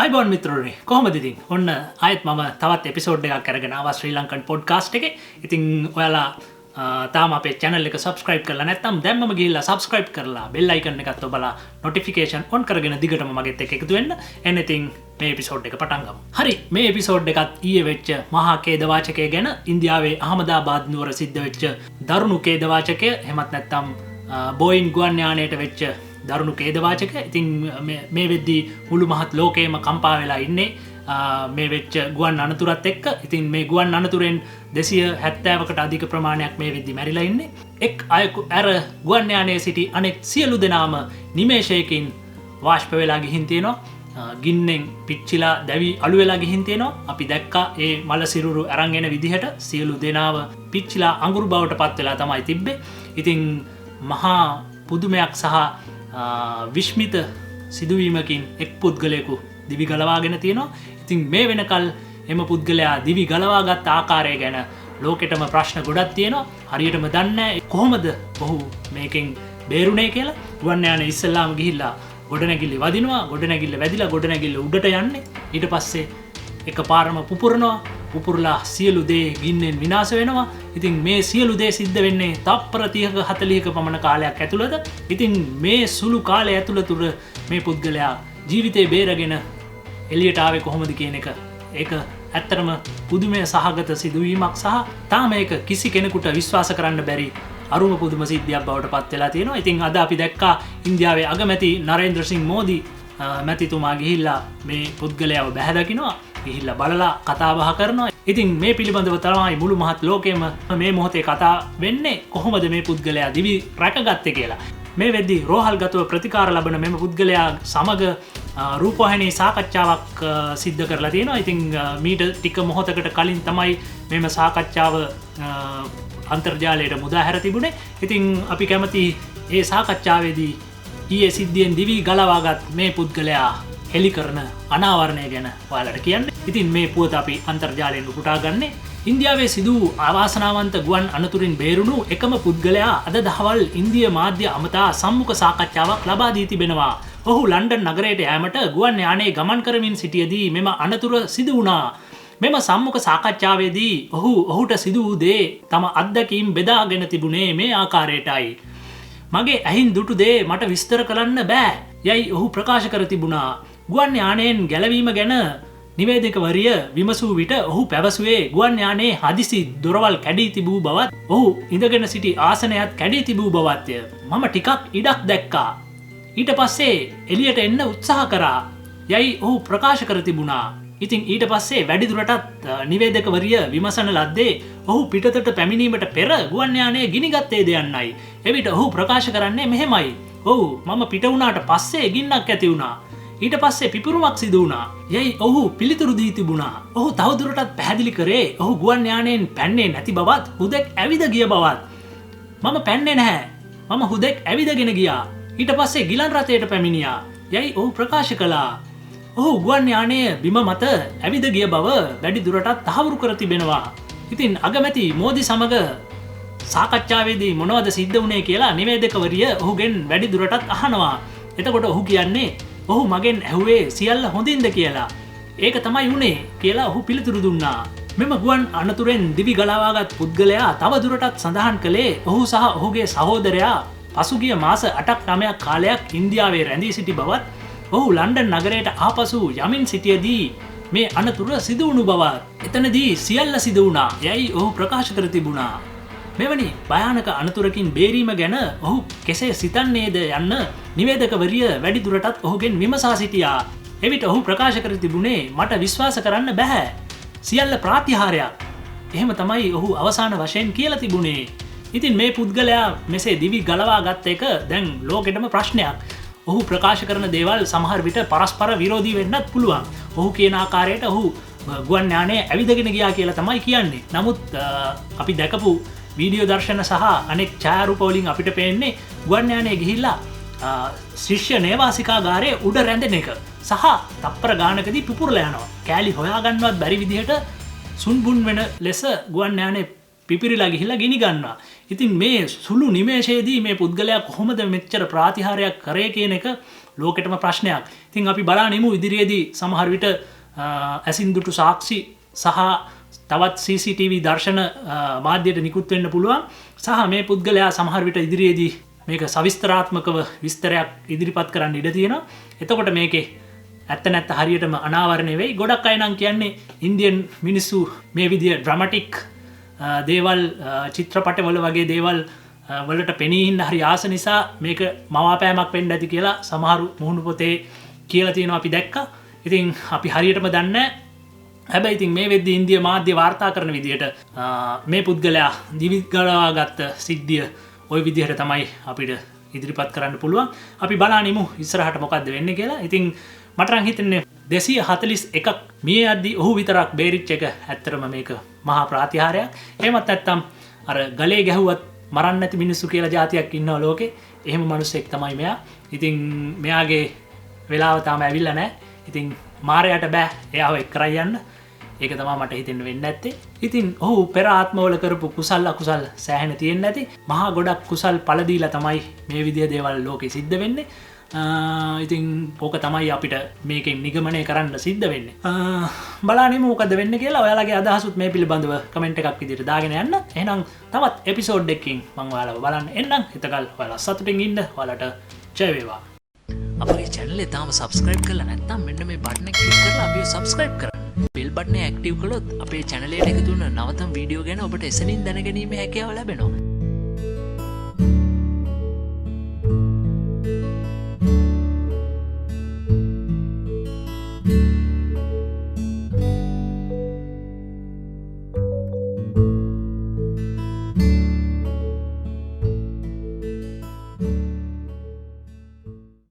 අයිබෝන් මිත්‍රෝනේ කොහොමද ඉතින් ඔන්න ආයෙත් මම තවත් එපිසෝඩ් එකක් අරගෙන ආවා ශ්‍රී ලංකන් පොඩ්කාස්ට් එකේ. ඉතින් ඔයාලා තාම අපේ channel එක subscribe කරලා නැත්නම් දැන්මම ගිහිල්ලා subscribe කරලා bell icon එකත් ඔබලා notification on කරගෙන දිගටම මගෙත් එක්ක එකතු වෙන්න. එන්න ඉතින් මේ එපිසෝඩ් එක පටන් ගමු. හරි මේ එපිසෝඩ් එකත් ඊයේ වෙච්ච මහා ඛේදවාචකය ගැන ඉන්දියාවේ අහමදාබාද් නුවර සිද්ධ වෙච්ච දරුණු ඛේදවාචකය එහෙමත් නැත්නම් බෝයින් ගුවන් යානයට වෙච්ච දරුණු ඛේදවාචක. ඉතින් මේ වෙද්දී මුළු මහත් ලෝකයේම කම්පා වෙලා ඉන්නේ මේ වෙච්ච ගුවන් අනතුරත් එක්ක. ඉතින් මේ ගුවන් අනතුරෙන් 270කට අධික ප්‍රමාණයක් මේ වෙද්දී මැරිලා ඉන්නේ. එක් අයෙකු ඇර ගුවන් යානයේ සිටි අනෙක් සියලු දෙනාම නිමේෂයකින් වාෂ්ප වෙලා ගිහින් තියෙනවා. ගින්නෙන් පිච්චිලා දැවි අළු වෙලා ගිහින් තියෙනවා. අපි දැක්කා ඒ මල සිරුරු අරන් එන විදිහට සියලු දෙනාව පිච්චිලා අඟුරු බවට පත් වෙලා තමයි තිබ්බේ. ඉතින් මහා පුදුමයක් සහ විශ්මිත සිදුවීමකින් එක් පුද්ගලයෙකු දිවි ගලවාගෙන තියෙනවා. ඉතින් මේ වෙනකල් එම පුද්ගලයා දිවි ගලවාගත් ආකාරය ගැන ලෝකෙටම ප්‍රශ්න ගොඩක් තියෙනවා. හරියටම දන්නේ නැහැ කොහොමද ඔහු මේකෙන් බේරුණේ කියලා. ගුවන් යානේ ඉස්සෙල්ලාම ගිහිල්ලා ගොඩනැගිල්ල වදිනවා. ගොඩනැගිල්ල වැදිලා ගොඩනැගිල්ල උඩට යන්නේ. ඊට පස්සේ එකපාරම පුපුරනවා. පුපුරලා සියලු දේ ගින්නෙන් විනාශ වෙනවා. ඉතින් මේ සියලු දේ සිද්ධ වෙන්නේ තප්පර 30ක 40ක පමණ කාලයක් ඇතුළත. ඉතින් මේ සුළු කාලය ඇතුළත මේ පුද්ගලයා ජීවිතේ බේරගෙන එළියට ආවේ කොහොමද කියන එක ඒක ඇත්තටම පුදුමය සහගත සිදුවීමක් සහ තාම මේක කිසි කෙනෙකුට විශ්වාස කරන්න බැරි අරුම පුදුම සිද්ධියක් බවට පත් වෙලා තියෙනවා. ඉතින් අද අපි දැක්කා ඉන්දියාවේ අගමැති නරේන්ද්‍ර සිං මෝදි මැතිතුමා ගිහිල්ලා මේ පුද්ගලයාව බැහැ දකිනවා. ගිහිල්ලා බලලා කතා බහ කරනවා. ඉතින් මේ පිළිබඳව තමයි මුළු මහත් ලෝකෙම මේ මොහොතේ කතා වෙන්නේ කොහොමද මේ පුද්ගලයා දිවි රැකගත්තේ කියලා. මේ වෙද්දී රෝහල්ගතව ප්‍රතිකාර ලබන මෙම පුද්ගලයා සමග රූපවාහිනී සාකච්ඡාවක් සිද්ධ කරලා තියෙනවා. ඉතින් මීට ටික මොහොතකට කලින් තමයි මෙම සාකච්ඡාව අන්තර්ජාලයට මුදා හැර තිබුණේ. ඉතින් අපි කැමති ඒ සාකච්ඡාවේදී ඊයේ සිද්ධියෙන් දිවි ගලවාගත් මේ පුද්ගලයා හෙළි කරන අනාවරණය ගැන ඔයාලට කියන්නේ. ඉතින් මේ පුවත අපි අන්තර්ජාලයෙන් උපුටා ගන්නේ. ඉන්දියාවේ සිදු අවාසනාවන්ත ගුවන් අනතුරින් බේරුණු එකම පුද්ගලයා අද දහවල් ඉන්දිය මාධ්‍ය අමතා සම්මුඛ සාකච්ඡාවක් ලබා දී තිබෙනවා. ඔහු ලන්ඩන් නගරයට යෑමට ගුවන් යානයේ ගමන් කරමින් සිටියදී මෙම අනතුර සිදු වුණා. මෙම සම්මුඛ සාකච්ඡාවේදී ඔහුට සිදු වූ දේ තම අත්දැකීම් බෙදාගෙන තිබුණේ මේ ආකාරයටයි. මගේ ඇහින් දුටු දේ මට විස්තර කරන්න බෑ යයි ඔහු ප්‍රකාශ කර තිබුණා. ගුවන් යානයෙන් ගැලවීම ගැන නිවේදකවරිය විමසූ විට ඔහු පැවසුවේ ගුවන් යානයේ හදිසි දොරවල් කැඩී තිබූ බවත් ඔහු ඉඳගෙන සිටි ආසනයත් කැඩී තිබූ බවත්ය. මම ටිකක් ඉඩක් දැක්කා. ඊට පස්සේ එළියට එන්න උත්සාහ කරා යයි ඔහු ප්‍රකාශ කර තිබුණා. ඉතින් ඊට පස්සේ වැඩිදුරටත් නිවේදකවරිය විමසන ලද්දේ ඔහු පිටතට පැමිණීමට පෙර ගුවන් යානය ගිනිගත්තේද යන්නයි. එවිට ඔහු ප්‍රකාශ කරන්නේ මෙහෙමයි. ඔව් මම පිට වුණාට පස්සේ ගින්නක් ඇති වුණා. ඊට පස්සේ පිපුරුමක් සිදු වුණා යයි ඔහු පිළිතුරු දී තිබුණා. ඔහු තවදුරටත් පැහැදිලි කරේ ඔහු ගුවන් යානයෙන් පැන්නේ නැති බවත් හුදෙක් ඇවිද ගිය බවත්. මම පැන්නේ නැහැ. මම හුදෙක් ඇවිදගෙන ගියා. ඊට පස්සේ ගිලන් රථයට පැමිණියා යයි ඔහු ප්‍රකාශ කළා. ඔහු ගුවන් යානය බිම මත ඇවිද ගිය බව වැඩි දුරටත් තහවුරු කර තිබෙනවා. ඉතින් අගමැති මෝදි සමග සාකච්ඡාවේදී මොනවද සිද්ධ වුණේ කියලා නිවේදකවරිය ඔහුගෙන් වැඩි දුරටත් අහනවා. එතකොට ඔහු කියන්නේ ඔහු මගෙන් ඇහුවේ සියල්ල හොඳින්ද කියලා. ඒක තමයි වුණේ කියලා ඔහු පිළිතුරු දුන්නා. මෙම ගුවන් අනතුරෙන් දිවි ගලවාගත් පුද්ගලයා තව දුරටත් සඳහන් කළේ ඔහු සහ ඔහුගේ සහෝදරයා පසුගිය මාස 8-9ක් කාලයක් ඉන්දියාවේ රැඳී සිටි බවත් ඔහු ලන්ඩන් නගරයට ආපසු යමින් සිටියදී මේ අනතුර සිදු වුණු බවත් එතනදී සියල්ල සිදු වුණා යයි ඔහු ප්‍රකාශ කර තිබුණා. මෙවැනි භයානක අනතුරකින් බේරීම ගැන ඔහු කෙසේ සිතන්නේද යන්න නිවේදකවරිය වැඩිදුරටත් ඔහුගෙන් විමසා සිටියා. එවිට ඔහු ප්‍රකාශ කර තිබුණේ මට විශ්වාස කරන්න බැහැ. සියල්ල ප්‍රාතිහාරයක්. එහෙම තමයි ඔහු අවසාන වශයෙන් කියලා තිබුණේ. ඉතින් මේ පුද්ගලයා මෙසේ දිවි ගලවා ගත්ත එක දැන් ලෝකෙටම ප්‍රශ්නයක්. ඔහු ප්‍රකාශ කරන දේවල් සමහර විට පරස්පර විරෝධී වෙන්නත් පුළුවන්. ඔහු කියන ආකාරයට ඔහු ගුවන් යානයේ ඇවිදගෙන ගියා කියලා තමයි කියන්නේ. නමුත් අපි දැකපු වීඩියෝ දර්ශන සහ අනෙක් ඡායාරූප වලින් අපිට පේන්නේ ගුවන් යානයේ ගිහිල්ලා ශිෂ්‍ය නේවාසිකාගාරයේ උඩ රැඳෙන එක සහ තප්පර ගානකදී පුපුරලා යනවා. කෑලි හොයාගන්නවත් බැරි විදිහට සුන්බුන් වෙන ලෙස ගුවන් යානයේ පිපිරිලා ගිහිල්ලා ගිනි ගන්නවා. ඉතින් මේ සුළු නිමේෂයේදී මේ පුද්ගලයා කොහොමද මෙච්චර ප්‍රාතිහාරයක් කරේ කියන එක ලෝකෙටම ප්‍රශ්නයක්. ඉතින් අපි බලනිමු ඉදිරියේදී සමහර විට ඇසින්දුටු සාක්ෂි සහ තවත් CCTV දර්ශන මාධ්‍යයට නිකුත් වෙන්න පුළුවන්. සහ මේ පුද්ගලයා සමහර විට ඉදිරියේදී මේක සවිස්තරාත්මකව විස්තරයක් ඉදිරිපත් කරන්න ඉඩ තියෙනවා. එතකොට මේකේ ඇත්ත නැත්ත හරියටම අනාවරණය වෙයි. ගොඩක් අය නම් කියන්නේ ඉන්දියන් මිනිස්සු මේ විදිය ඩ්‍රමටික් දේවල් චිත්‍රපටවල වගේ දේවල් වලට පෙනී ඉන්න හරි ආස නිසා මේක මවාපෑමක් වෙන්න ඇති කියලා සමහරු මුහුණු පොතේ කියලා තියෙනවා අපි දැක්කා. ඉතින් අපි හරියටම දන්නේ නැහැ. හැබැයි ඉතින් මේ වෙද්දී ඉන්දිය මාධ්‍ය වාර්තා කරන විදිහට මේ පුද්ගලයා දිවි ගලවා ගත්ත සිද්ධිය ওই විදිහට තමයි අපිට ඉදිරිපත් කරන්න පුළුවන්. අපි බලනිමු ඉස්සරහට මොකද්ද වෙන්නේ කියලා. ඉතින් මට නම් හිතෙන්නේ 241ක් මිය යද්දී ඔහු විතරක් බේරිච් එක ඇත්තටම මේක මහා ප්‍රාතිහාරයක්. එහෙමත් නැත්නම් අර ගලේ ගැහුවත් මරන්න නැති මිනිස්සු කියලා જાතියක් ඉන්නවා ලෝකේ. එහෙම මිනිස්සෙක් තමයි මෙයා. ඉතින් මෙයාගේ වෙලාව තාම ඇවිල්ලා නැහැ. ඉතින් මාරයට බෑ එයාව එක් කරයි යන්න. ඒක තමයි මට හිතෙන්න වෙන්නේ නැත්තේ. ඉතින් ඔහු පෙර ආත්මවල කරපු කුසල් අකුසල් සෑහෙන තියෙන්නේ නැති. මහා ගොඩක් කුසල් පළ දීලා තමයි මේ විදිය දේවල් ලෝකෙ සිද්ධ වෙන්නේ. ඉතින් ඕක තමයි අපිට මේකෙන් නිගමනය කරන්න සිද්ධ වෙන්නේ. බලනිමු මොකද වෙන්නේ කියලා. ඔයාලගේ අදහසුත් මේ පිළිබඳව කමෙන්ට් එකක් විදිහට දාගෙන යන්න. එහෙනම් තවත් එපිසෝඩ් එකකින් මම ඔයාලව බලන්න එන්නම්. එතකල් ඔයාලා සතුටින් ඉන්න. ඔයාලට ජය වේවා. අපේ channel එක තාම subscribe කරලා නැත්නම් මෙන්න මේ button එක click කරලා අපිව subscribe කරන්න. bell button එක active කළොත් අපේ channel එකට එකතු වෙන නවතම වීඩියෝ ගැන ඔබට එසනින් දැනගැනීමේ හැකියාව ලැබෙනවා.